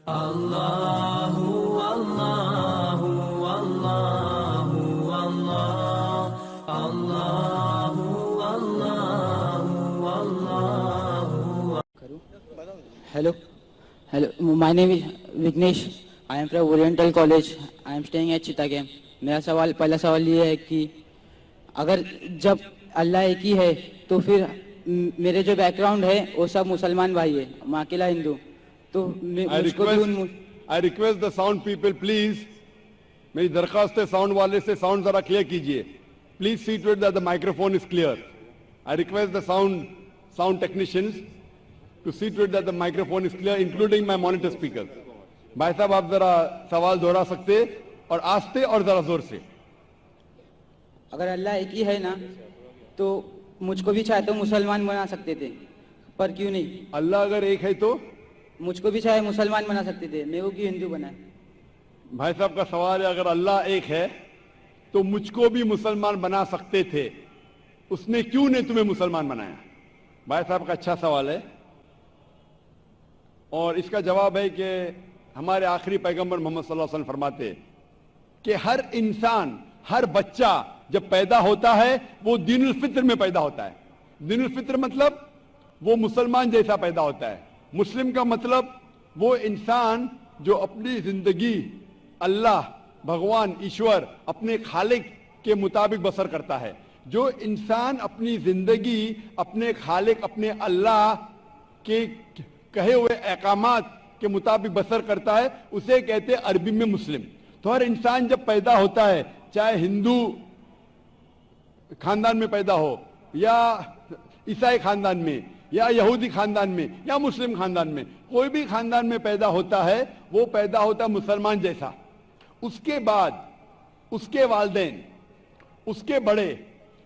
Allah Allah Allah Allah Allah Allah. Hello. My name is Vignesh. I am from Oriental College. I am staying at Chittagam. میرا پہلا سوال یہ ہے کہ اگر جب اللہ ایک ہی ہے تو پھر میرے جو بیک گراؤنڈ ہے وہ سب مسلمان بھائی ہے، میں اکیلا ہندو، تو I request the sound people, please. میری درخواست ہے ساؤنڈ والے سے ساؤنڈ ذرا کلیئر کیجئے. Please see to it that the microphone is clear. I request the sound technicians to see to it that the microphone is clear, including my monitor speakers. بھائی صاحب آپ ذرا سوال دہرا سکتے اور آستے اور ذرا زور سے. اگر اللہ ایک ہی ہے نا تو مجھ کو بھی چاہے تو مسلمان بنا سکتے تھے، پر کیوں نہیں؟ اللہ اگر ایک ہے تو مجھ کو بھی چاہے مسلمان بنا سکتے تھے، میں وہ کیوں ہندو بنا؟ بھائی صاحب کا سوال ہے اگر اللہ ایک ہے تو مجھ کو بھی مسلمان بنا سکتے تھے، اس نے کیوں نہیں تمہیں مسلمان بنایا؟ بھائی صاحب کا اچھا سوال ہے، اور اس کا جواب ہے کہ ہمارے آخری پیغمبر محمد صلی اللہ علیہ وسلم فرماتے کہ ہر انسان، ہر بچہ جب پیدا ہوتا ہے وہ دین الفطر میں پیدا ہوتا ہے. دین الفطر مطلب وہ مسلمان جیسا پیدا ہوتا ہے. مسلم کا مطلب وہ انسان جو اپنی زندگی اللہ، بھگوان، ایشور، اپنے خالق کے مطابق بسر کرتا ہے. جو انسان اپنی زندگی اپنے خالق، اپنے اللہ کے کہے ہوئے احکامات کے مطابق بسر کرتا ہے اسے کہتے ہیں عربی میں مسلم. تو ہر انسان جب پیدا ہوتا ہے، چاہے ہندو خاندان میں پیدا ہو یا عیسائی خاندان میں یا یہودی خاندان میں یا مسلم خاندان میں، کوئی بھی خاندان میں پیدا ہوتا ہے وہ پیدا ہوتا ہے مسلمان جیسا. اس کے بعد اس کے والدین، اس کے بڑے،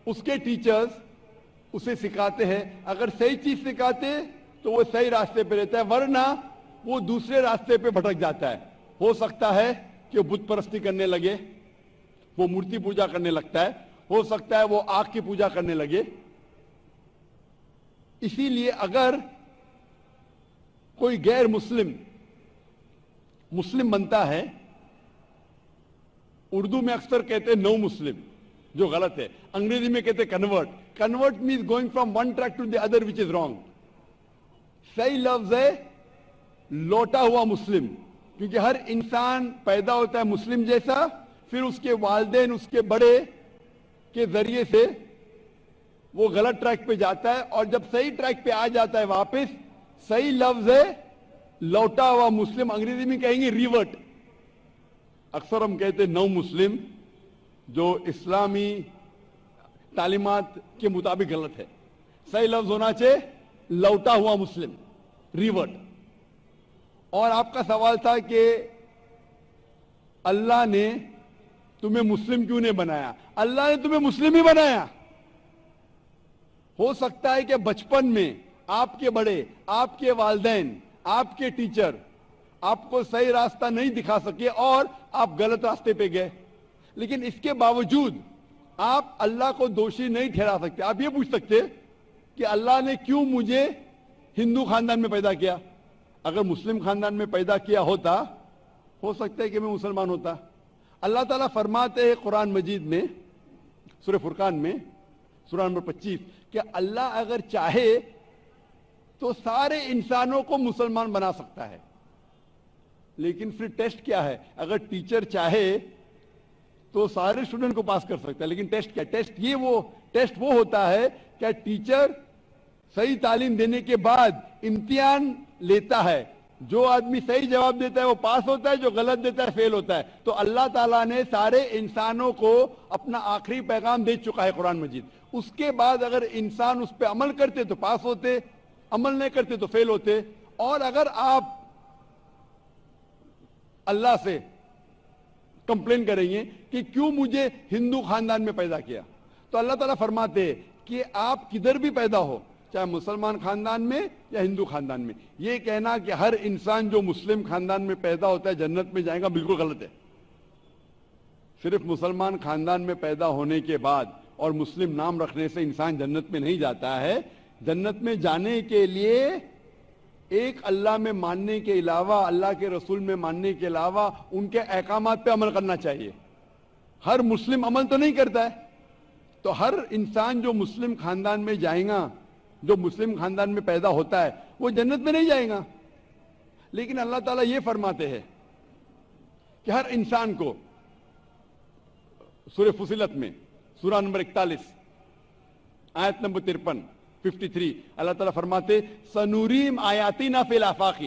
اس کے ٹیچرز اسے سکھاتے ہیں. اگر صحیح چیز سکھاتے تو وہ صحیح راستے پہ رہتا ہے، ورنہ وہ دوسرے راستے پہ بھٹک جاتا ہے. ہو سکتا ہے کہ وہ بت پرستی کرنے لگے، وہ مورتی پوجا کرنے لگتا ہے، ہو سکتا ہے وہ آگ کی پوجا کرنے لگے. اسی لیے اگر کوئی غیر مسلم بنتا ہے، اردو میں اکثر کہتے ہیں نو مسلم، جو غلط ہے. انگریزی میں کہتے ہیں convert. Convert means going from one track to the other, which is wrong. صحیح لفظ ہے لوٹا ہوا مسلم، کیونکہ ہر انسان پیدا ہوتا ہے مسلم جیسا، پھر اس کے والدین، اس کے بڑے کے ذریعے سے وہ غلط ٹریک پہ جاتا ہے، اور جب صحیح ٹریک پہ آ جاتا ہے واپس، صحیح لفظ ہے لوٹا ہوا مسلم. انگریزی میں کہیں گے ریورٹ. اکثر ہم کہتے ہیں نو مسلم، جو اسلامی تعلیمات کے مطابق غلط ہے. صحیح لفظ ہونا چاہیے لوٹا ہوا مسلم، ریورٹ. اور آپ کا سوال تھا کہ اللہ نے تمہیں مسلم کیوں نہیں بنایا؟ اللہ نے تمہیں مسلم ہی بنایا. ہو سکتا ہے کہ بچپن میں آپ کے بڑے، آپ کے والدین، آپ کے ٹیچر آپ کو صحیح راستہ نہیں دکھا سکے اور آپ غلط راستے پہ گئے، لیکن اس کے باوجود آپ اللہ کو دوشی نہیں ٹھہرا سکتے. آپ یہ پوچھ سکتے کہ اللہ نے کیوں مجھے ہندو خاندان میں پیدا کیا؟ اگر مسلم خاندان میں پیدا کیا ہوتا، ہو سکتا ہے کہ میں مسلمان ہوتا. اللہ تعالیٰ فرماتے ہیں قرآن مجید میں، سورہ فرقان میں، سورہ نمبر 25، کہ اللہ اگر چاہے تو سارے انسانوں کو مسلمان بنا سکتا ہے. لیکن پھر ٹیسٹ کیا ہے؟ اگر ٹیچر چاہے تو سارے اسٹوڈنٹ کو پاس کر سکتا ہے، لیکن ٹیسٹ کیا؟ ٹیسٹ وہ ہوتا ہے کہ ٹیچر صحیح تعلیم دینے کے بعد امتحان لیتا ہے. جو آدمی صحیح جواب دیتا ہے وہ پاس ہوتا ہے، جو غلط دیتا ہے فیل ہوتا ہے. تو اللہ تعالیٰ نے سارے انسانوں کو اپنا آخری پیغام دے چکا ہے قرآن مجید. اس کے بعد اگر انسان اس پہ عمل کرتے تو پاس ہوتے، عمل نہیں کرتے تو فیل ہوتے. اور اگر آپ اللہ سے کمپلین کریں گے کہ کیوں مجھے ہندو خاندان میں پیدا کیا، تو اللہ تعالیٰ فرماتے ہیں کہ آپ کدھر بھی پیدا ہو، چاہے مسلمان خاندان میں یا ہندو خاندان میں، یہ کہنا کہ ہر انسان جو مسلم خاندان میں پیدا ہوتا ہے جنت میں جائے گا، بالکل غلط ہے. صرف مسلمان خاندان میں پیدا ہونے کے بعد اور مسلم نام رکھنے سے انسان جنت میں نہیں جاتا ہے. جنت میں جانے کے لیے ایک اللہ میں ماننے کے علاوہ, اللہ کے رسول میں ماننے کے علاوہ ان کے احکامات پہ عمل کرنا چاہیے. ہر مسلم عمل تو نہیں کرتا ہے, تو ہر انسان جو مسلم خاندان میں جائے گا, جو مسلم خاندان میں پیدا ہوتا ہے, وہ جنت میں نہیں جائے گا. لیکن اللہ تعالیٰ یہ فرماتے ہیں کہ ہر انسان کو سورہ فصلت میں سورہ نمبر 41 آیت نمبر 53 اللہ تعالیٰ فرماتے سنوریم آیاتنا فی الآفاق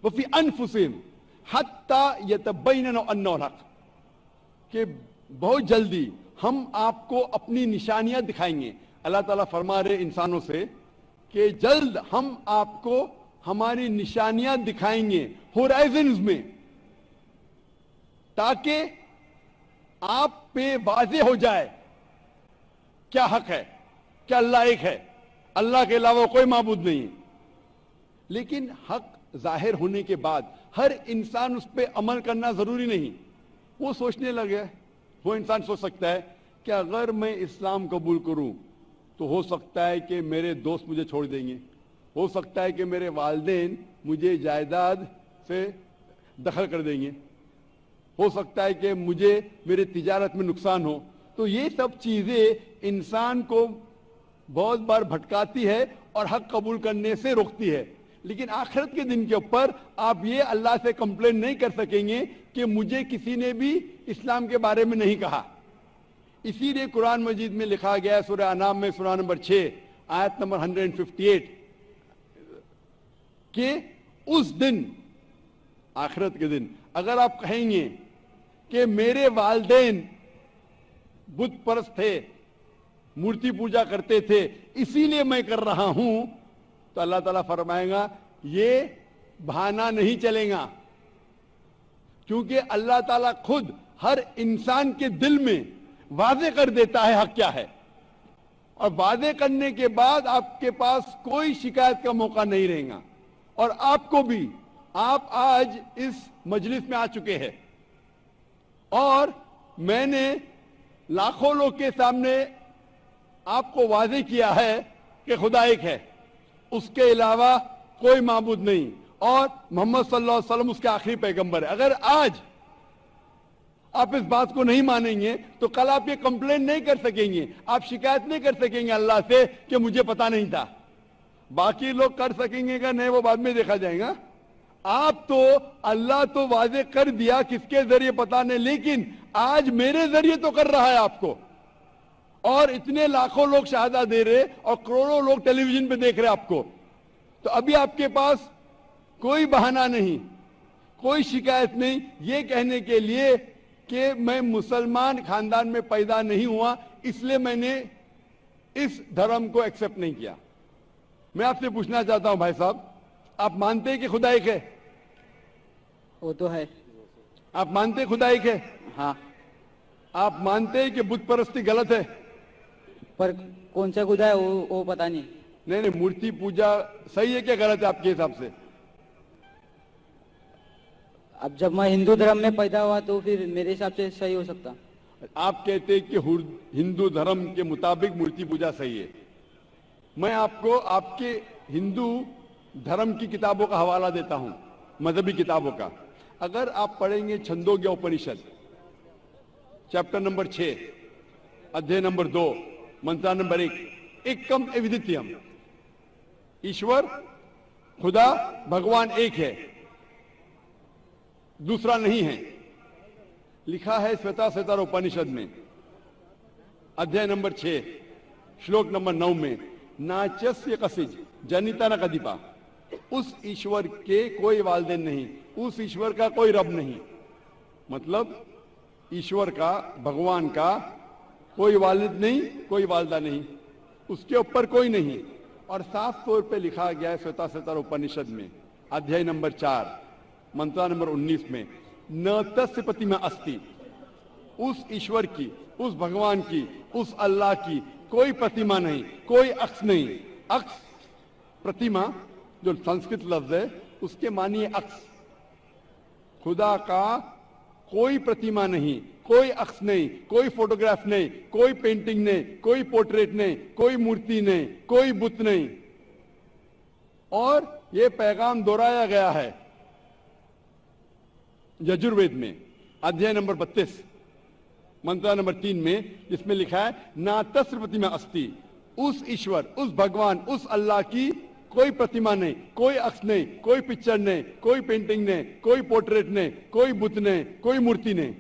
وفی انفسہم حتی یتبین انہ الحق, کہ بہت جلدی ہم آپ کو اپنی نشانیاں دکھائیں گے. اللہ تعالیٰ فرما رہے انسانوں سے کہ جلد ہم آپ کو ہماری نشانیاں دکھائیں گے ہورائزنز میں, تاکہ آپ پہ واضح ہو جائے کیا حق ہے, کیا اللہ ایک ہے, اللہ کے علاوہ کوئی معبود نہیں. لیکن حق ظاہر ہونے کے بعد ہر انسان اس پہ عمل کرنا ضروری نہیں. وہ سوچنے لگے, وہ انسان سوچ سکتا ہے کہ اگر میں اسلام قبول کروں تو ہو سکتا ہے کہ میرے دوست مجھے چھوڑ دیں گے, ہو سکتا ہے کہ میرے والدین مجھے جائیداد سے دخل کر دیں گے, ہو سکتا ہے کہ مجھے میرے تجارت میں نقصان ہو. تو یہ سب چیزیں انسان کو بہت بار بھٹکاتی ہے اور حق قبول کرنے سے روکتی ہے. لیکن آخرت کے دن کے اوپر آپ یہ اللہ سے کمپلین نہیں کر سکیں گے کہ مجھے کسی نے بھی اسلام کے بارے میں نہیں کہا. اسی لیے قرآن مجید میں لکھا گیا ہے سورہ انعام میں سورہ نمبر 6 آیت نمبر 158 کہ اس دن, آخرت کے دن, اگر آپ کہیں گے کہ میرے والدین بت پرست تھے, مورتی پوجا کرتے تھے, اسی لیے میں کر رہا ہوں, تو اللہ تعالیٰ فرمائے گا یہ بہانہ نہیں چلے گا, کیونکہ اللہ تعالیٰ خود ہر انسان کے دل میں واضح کر دیتا ہے حق کیا ہے, اور واضح کرنے کے بعد آپ کے پاس کوئی شکایت کا موقع نہیں رہے گا. اور آپ کو بھی, آپ آج اس مجلس میں آ چکے ہیں اور میں نے لاکھوں لوگ کے سامنے آپ کو واضح کیا ہے کہ خدا ایک ہے, اس کے علاوہ کوئی معبود نہیں, اور محمد صلی اللہ علیہ وسلم اس کے آخری پیغمبر ہے. اگر آج آپ اس بات کو نہیں مانیں گے تو کل آپ یہ کمپلین نہیں کر سکیں گے, آپ شکایت نہیں کر سکیں گے اللہ سے کہ مجھے پتا نہیں تھا. باقی لوگ کر سکیں گے کہ نہیں, وہ بعد میں دیکھا جائے گا. آپ تو, اللہ تو واضح کر دیا کس کے ذریعے پتا نہیں, لیکن آج میرے ذریعے تو کر رہا ہے آپ کو, اور اتنے لاکھوں لوگ شہادہ دے رہے اور کروڑوں لوگ ٹیلی ویژن پہ دیکھ رہے آپ کو. تو ابھی آپ کے پاس کوئی بہانہ نہیں, کوئی شکایت نہیں یہ کہنے کے لیے کہ میں مسلمان خاندان میں پیدا نہیں ہوا, اس لیے میں نے اس دھرم کو ایکسپٹ نہیں کیا. میں آپ سے پوچھنا چاہتا ہوں بھائی صاحب, آپ مانتے ہیں کہ خدا ایک ہے؟ وہ تو ہے. آپ مانتے ہیں خدا ایک ہے؟ ہاں. آپ مانتے ہیں کہ بت پرستی غلط ہے؟ پر کون سا خدا ہے وہ پتا نہیں. نہیں, مورتی پوجا صحیح ہے کہ غلط ہے آپ کے حساب سے؟ اب جب میں ہندو دھرم میں پیدا ہوا تو پھر میرے حساب سے صحیح ہو سکتا. آپ کہتے ہیں کہ ہندو دھرم کے مطابق مورتی پوجا صحیح ہے. میں آپ کو آپ کے ہندو دھرم کی کتابوں کا حوالہ دیتا ہوں, مذہبی کتابوں کا. اگر آپ پڑھیں گے چھندوگیہ اپنشد چیپٹر نمبر 6 ادھیے نمبر 2 منترا نمبر 1, ایکم ایودتیم, ایشور خدا بھگوان ایک ہے, دوسرا نہیں ہے. لکھا ہے سویتا سویتار اپنشد میں ادھیے نمبر 6 شلوک نمبر 9 میں, ناچسیہ کسج جنیتا نہ کدیپا, اس ایشور کے کوئی والدین نہیں, اس ایشور کا کوئی رب نہیں. مطلب ایشور کا, بھگوان کا کوئی والد نہیں, کوئی والدہ نہیں, اس کے اوپر کوئی نہیں. اور صاف طور پہ لکھا گیا ہے سویتا سویتار اپنشد میں ادھیائے نمبر 4 منترا نمبر 19 میں, ن تسیہ پرتیما استی, اس ایشور کی, اس بھگوان کی, اس اللہ کی کوئی پرتیما نہیں, کوئی عکس نہیں. عکس, پرتیما جو سنسکرت لفظ ہے اس کے معنی عکس. خدا کا کوئی پرتیما نہیں, کوئی عکس نہیں, کوئی فوٹوگراف نہیں, کوئی پینٹنگ نہیں, کوئی پورٹریٹ نہیں, کوئی مورتی نہیں, کوئی بت نہیں. اور یہ پیغام دہرایا گیا ہے یجروید میں ادھیائے نمبر 32 منترا نمبر 3 میں، جس میں لکھا ہے ناتسر پرتیما استی، اس ایشور، اس بھگوان، اس اللہ کی کوئی پرتیما نہیں، کوئی عکس نہیں، کوئی پکچر نہیں، کوئی پینٹنگ نہیں، کوئی پورٹریٹ نہیں، کوئی بت نہیں، کوئی مورتی نہیں۔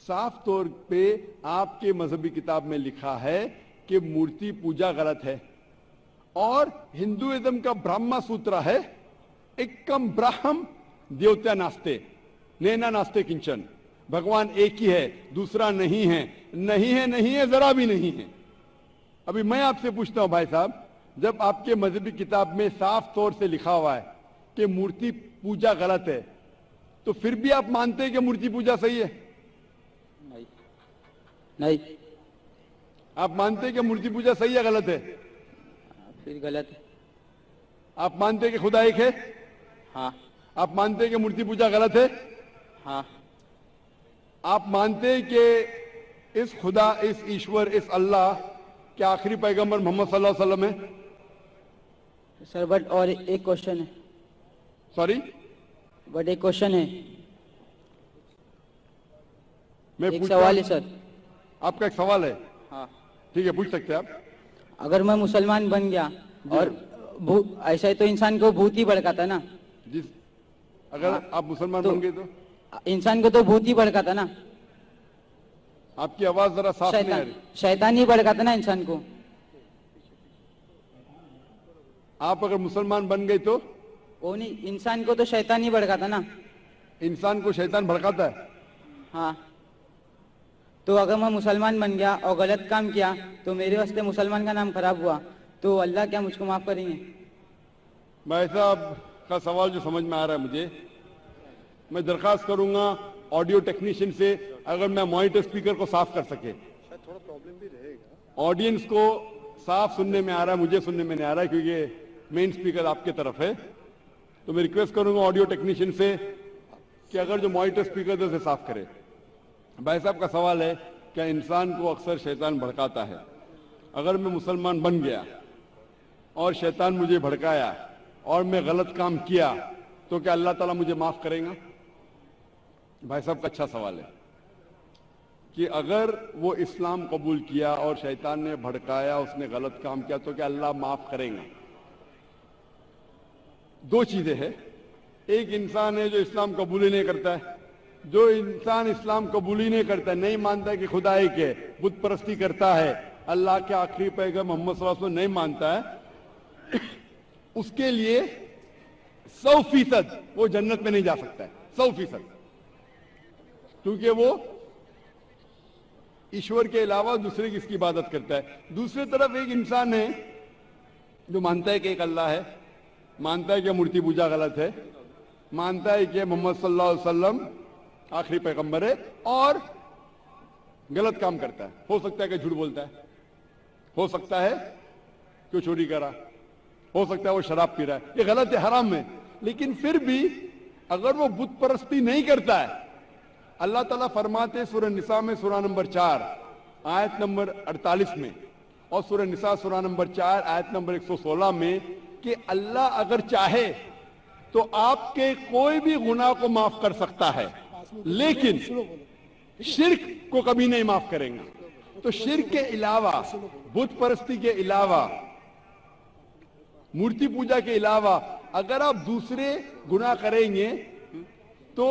صاف طور پہ آپ کے مذہبی کتاب میں لکھا ہے کہ مورتی پوجا غلط ہے، اور ہندوازم کا برہما سوترا ہے ایکم براہم دیوتا ناستے نینا ناستے کنچن، بھگوان ایک ہی ہے، دوسرا نہیں ہے، نہیں ہے، نہیں ہے، ذرا بھی نہیں ہے۔ ابھی میں آپ سے پوچھتا ہوں بھائی صاحب، جب آپ کے مذہبی کتاب میں صاف طور سے لکھا ہوا ہے کہ مورتی پوجا غلط ہے، تو پھر بھی آپ مانتے ہیں کہ مورتی پوجا صحیح ہے؟ نہیں، آپ مانتے ہیں کہ مورتی پوجا صحیح ہے غلط ہے؟ پھر غلط ہے۔ آپ مانتے ہیں کہ خدا ایک ہے؟ ہاں آپ مانتے ہیں کہ مورتی پوجا غلط ہے؟ ہاں آپ مانتے ہیں کہ اس خدا، اس ایشور، اس اللہ کے آخری پیغمبر محمد صلی اللہ علیہ وسلم ہے؟ سر بٹ اور ایک کوشچن ہے، سوری، بٹ ایک کوشچن ہے، میں ایک پوچھتا سوال ہے ہوں، سر۔ آپ کا ایک سوال ہے؟ ہاں، ٹھیک ہے، پوچھ سکتے ہیں آپ۔ اگر میں مسلمان بن گیا اور ایسا ہی تو انسان کو بھوت ہی بھڑکاتا نا، جس اگر آپ مسلمان تو بن گئے تو انسان کو تو بھوت ہی بھڑکاتا نا، آپ کی آواز ذرا صاف نہیں آ رہی۔ شیطان ہی بھڑکاتا نا انسان کو۔ آپ اگر مسلمان بن گئے تو وہ نہیں، انسان کو تو شیطان ہی بھڑکاتا نا۔ انسان کو شیطان بھڑکاتا ہے؟ ہاں، تو اگر میں مسلمان بن گیا اور غلط کام کیا تو میرے واسطے مسلمان کا نام خراب ہوا، تو اللہ کیا مجھ کو معاف کریں گے؟ بھائی صاحب کا سوال جو سمجھ میں آ رہا ہے مجھے، میں درخواست کروں گا آڈیو ٹیکنیشین سے، اگر میں مانیٹر اسپیکر کو صاف کر سکے۔ آڈینس کو صاف سننے میں آ رہا ہے، مجھے سننے میں نہیں آ رہا ہے کیونکہ مین اسپیکر آپ کے طرف ہے، تو میں ریکویسٹ کروں گا آڈیو ٹیکنیشین سے کہ اگر جو مانیٹر اسپیکر ہے اسے صاف کرے۔ بھائی صاحب کا سوال ہے کہ انسان کو اکثر شیطان بھڑکاتا ہے، اگر میں مسلمان بن گیا اور شیطان مجھے بھڑکایا اور میں غلط کام کیا تو کیا اللہ تعالیٰ مجھے معاف کرے گا؟ بھائی صاحب کا اچھا سوال ہے کہ اگر وہ اسلام قبول کیا اور شیطان نے بھڑکایا، اس نے غلط کام کیا، تو کیا اللہ معاف کرے گا؟ دو چیزیں ہیں، ایک انسان ہے جو اسلام قبول ہی نہیں کرتا ہے، جو انسان اسلام قبول ہی نہیں کرتا ہے، نہیں مانتا ہے کہ خدا ایک ہے، بت پرستی کرتا ہے، اللہ کے آخری پیغمبر محمد صلی اللہ علیہ وسلم نہیں مانتا ہے، اس کے لیے 100% وہ جنت میں نہیں جا سکتا ہے، 100%، کیونکہ وہ ایشور کے علاوہ دوسرے کس کی عبادت کرتا ہے۔ دوسری طرف ایک انسان ہے جو مانتا ہے کہ ایک اللہ ہے، مانتا ہے کہ مورتی پوجا غلط ہے، مانتا ہے کہ محمد صلی اللہ علیہ وسلم آخری پیغمبر ہے، اور غلط کام کرتا ہے۔ ہو سکتا ہے کہ جھوٹ بولتا ہے، ہو سکتا ہے کہ وہ چوری کرا، ہو سکتا ہے وہ شراب پی رہا ہے، یہ غلط ہے، حرام ہے، لیکن پھر بھی اگر وہ بت پرستی نہیں کرتا ہے، اللہ تعالیٰ فرماتے سورہ نساء میں سورہ نمبر 4 آیت نمبر 48 میں، اور سورہ نساء سورہ نمبر 4 آیت نمبر 116 میں کہ اللہ اگر چاہے تو آپ کے کوئی بھی گناہ کو معاف کر سکتا ہے، لیکن شرک کو کبھی نہیں معاف کریں گا۔ تو شرک کے علاوہ، بت پرستی کے علاوہ، مورتی پوجا کے علاوہ اگر آپ دوسرے گناہ کریں گے تو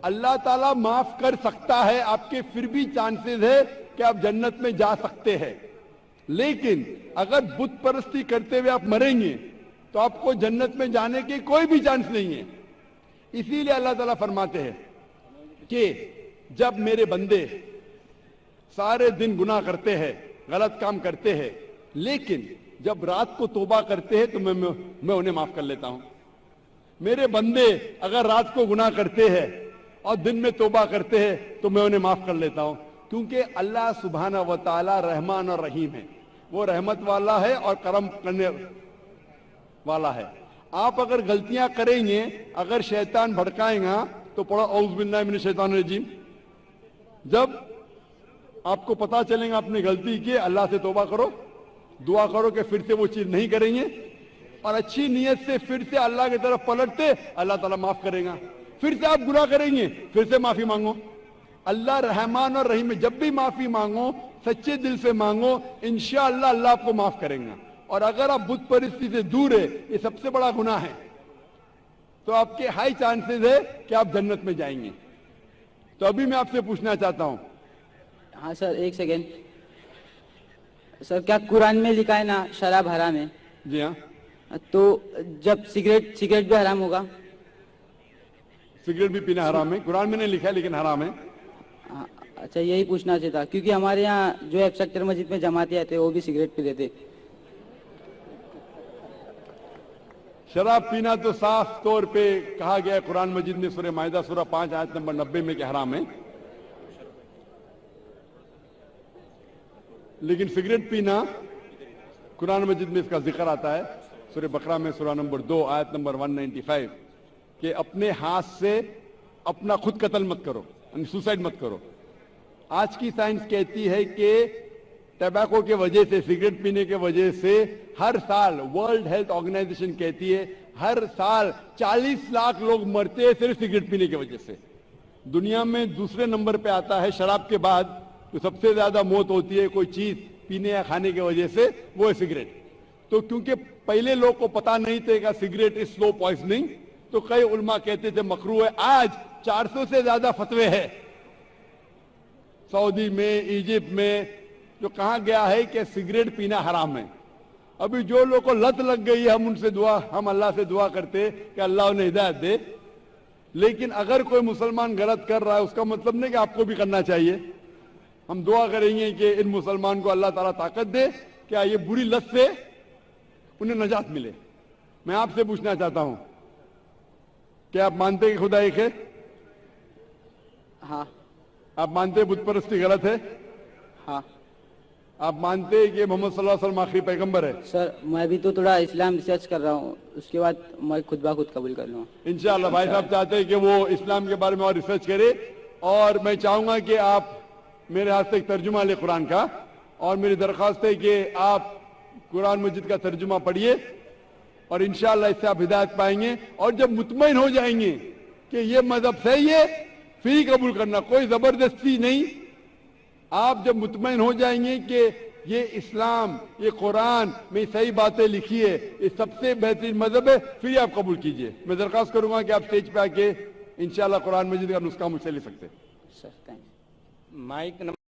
اللہ تعالیٰ معاف کر سکتا ہے، آپ کے پھر بھی چانسز ہے کہ آپ جنت میں جا سکتے ہیں، لیکن اگر بت پرستی کرتے ہوئے آپ مریں گے تو آپ کو جنت میں جانے کے کوئی بھی چانس نہیں ہے۔ اسی لیے اللہ تعالیٰ فرماتے ہیں کہ جب میرے بندے سارے دن گناہ کرتے ہیں، غلط کام کرتے ہیں، لیکن جب رات کو توبہ کرتے ہیں تو میں انہیں معاف کر لیتا ہوں۔ میرے بندے اگر رات کو گناہ کرتے ہیں اور دن میں توبہ کرتے ہیں تو میں انہیں معاف کر لیتا ہوں، کیونکہ اللہ سبحانہ و تعالی رحمان اور رحیم ہے، وہ رحمت والا ہے اور کرم کرنے والا ہے۔ آپ اگر غلطیاں کریں گے، اگر شیطان بھڑکائیں گا تو پڑھو اعوذ باللہ من الشیطان الرجیم، جب آپ کو پتا چلے گا اپنی غلطی کی، اللہ سے توبہ کرو، دعا کرو کہ پھر سے وہ چیز نہیں کریں گے، اور اچھی نیت سے پھر سے اللہ کی طرف پلٹتے, اللہ تعالیٰ معاف کرے گا. پھر سے آپ گناہ کریں گے, پھر سے معافی مانگو. اللہ رحمان اور رحیم ہے, جب بھی معافی مانگو سچے دل سے مانگو, انشاءاللہ اللہ آپ کو معاف کریں گا. اور اگر آپ بت پرستی سے دور ہے, یہ سب سے بڑا گناہ ہے, تو آپ کے ہائی چانسز ہے کہ آپ جنت میں جائیں گے. تو ابھی میں آپ سے پوچھنا چاہتا ہوں. ہاں سر, ایک سیکنڈ سر, کیا قرآن میں لکھا ہے نا شراب حرام ہے؟ جی ہاں, تو جب سگریٹ بھی حرام ہوگا؟ سگریٹ بھی پینا حرام ہے, قرآن میں نہیں لکھا ہے لیکن حرام ہے. اچھا, یہی پوچھنا چاہتا, کیونکہ ہمارے یہاں جو ایف سیکٹر مسجد میں جماعتی آتے وہ بھی سگریٹ پی لیتے. شراب پینا تو صاف طور پہ کہا گیا ہے قرآن مجید میں, سورہ مائدہ سورہ 5 آیت نمبر 90 میں کہ حرام ہے. لیکن سگریٹ پینا قرآن مجید میں اس کا ذکر آتا ہے, سورہ بقرہ میں سورہ نمبر 2 آیت نمبر 195, کہ اپنے ہاتھ سے اپنا خود قتل مت کرو, یعنی سوسائڈ مت کرو. آج کی سائنس کہتی ہے کہ ٹبیکو کے وجہ سے, سگریٹ پینے کے وجہ سے ہر سال ورلڈ ہیلتھ آرگنائزیشن کہتی ہے ہر سال 40 لاکھ لوگ مرتے ہیں صرف سگریٹ پینے کی وجہ سے. دنیا میں دوسرے نمبر پہ آتا ہے شراب کے بعد, تو سب سے زیادہ موت ہوتی ہے کوئی چیز پینے یا کھانے کی وجہ سے, وہ ہے سگریٹ. تو کیونکہ پہلے لوگ کو پتا نہیں تھے کہ سگریٹ از سلو پوائزننگ, تو کئی علماء کہتے تھے مکروہ ہے. آج 400 سے زیادہ فتوے ہیں سعودی میں, ایجپٹ میں, جو کہا گیا ہے کہ سگریٹ پینا حرام ہے. ابھی جو لوگ کو لت لگ گئی ہے, ہم اللہ سے دعا کرتے کہ اللہ انہیں ہدایت دے. لیکن اگر کوئی مسلمان غلط کر رہا ہے اس کا مطلب نہیں کہ آپ کو بھی کرنا چاہیے. ہم دعا کریں گے کہ ان مسلمان کو اللہ تعالیٰ طاقت دے کہ یہ بری لت سے انہیں نجات ملے. میں آپ سے پوچھنا چاہتا ہوں, کیا آپ مانتے ہیں کہ خدا ایک ہے؟ ہاں. آپ مانتے ہیں بت پرستی غلط ہے؟ ہاں. آپ مانتے ہیں کہ محمد صلی اللہ علیہ وسلم آخری پیغمبر ہے؟ سر, میں بھی تو تھوڑا اسلام ریسرچ کر رہا ہوں, اس کے بعد میں خود بخود قبول کر لوں گا انشاءاللہ. بھائی صاحب چاہتے ہیں کہ وہ اسلام کے بارے میں اور ریسرچ کرے, اور میں چاہوں گا کہ آپ میرے ہاتھ سے ایک ترجمہ لے قرآن کا, اور میری درخواست ہے کہ آپ قرآن مجید کا ترجمہ پڑھیے, اور انشاءاللہ اس سے آپ ہدایت پائیں گے. اور جب مطمئن ہو جائیں گے کہ یہ مذہب صحیح ہے, پھر ہی قبول کرنا, کوئی زبردستی نہیں. آپ جب مطمئن ہو جائیں گے کہ یہ اسلام, یہ قرآن میں صحیح باتیں لکھی ہے, یہ سب سے بہترین مذہب ہے, پھر ہی آپ قبول کیجئے. میں درخواست کروں گا کہ آپ اسٹیج پہ آ کے انشاءاللہ قرآن مجید کا نسخہ مجھ سے لے سکتے. سر, تھینک یو. مائک